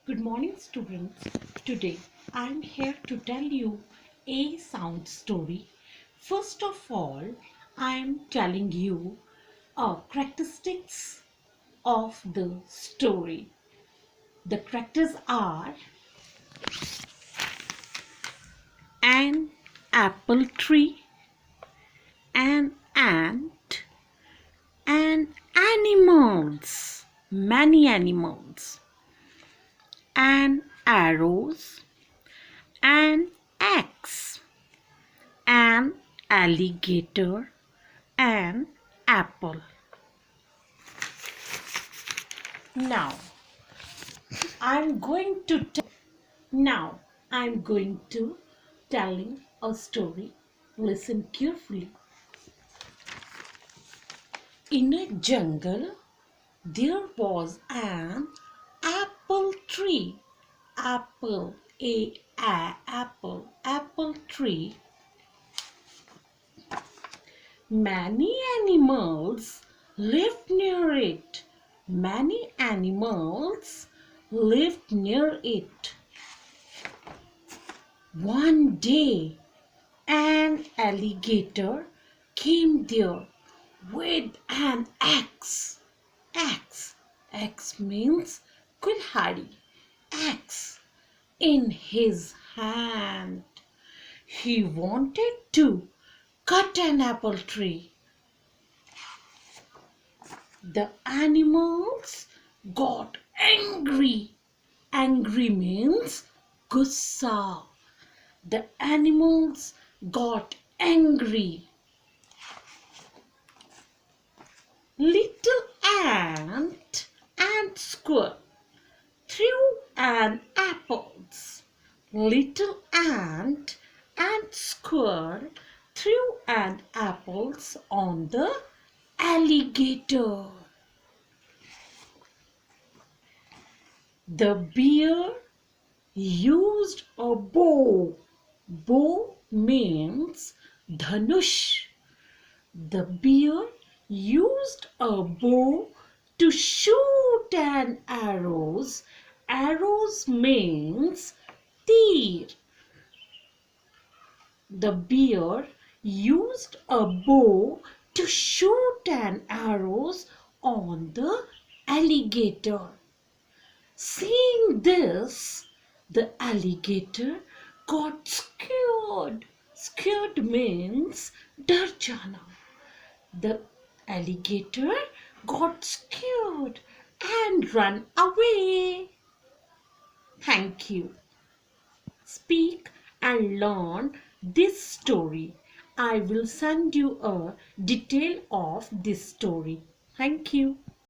Good morning, students. Today I am here to tell you a sound story. First of all, I am telling you characteristics of the story. The characters are an apple tree, an ant, and animals, many animals, and arrows, an axe, an alligator, an apple. Now I'm going to telling a story. Listen carefully. In a jungle there was an apple tree. Apple tree. Many animals lived near it. Many animals lived near it. One day, an alligator came there with an axe. Axe means kulhari. Axe in his hand. He wanted to cut an apple tree. The animals got angry. Angry means gussa. The animals got angry. Little ant and squirrel threw an apples. Little ant and squirrel threw an apples on the alligator. The bear used a bow. Bow means dhanush. The bear used a bow to shoot an arrows. Arrows means teer. The bear used a bow to shoot an arrows on the alligator. Seeing this, the alligator got scared. Scared means डर जाना. The alligator got scared and ran away. Thank you. Speak and learn this story. I will send you a detail of this story. Thank you.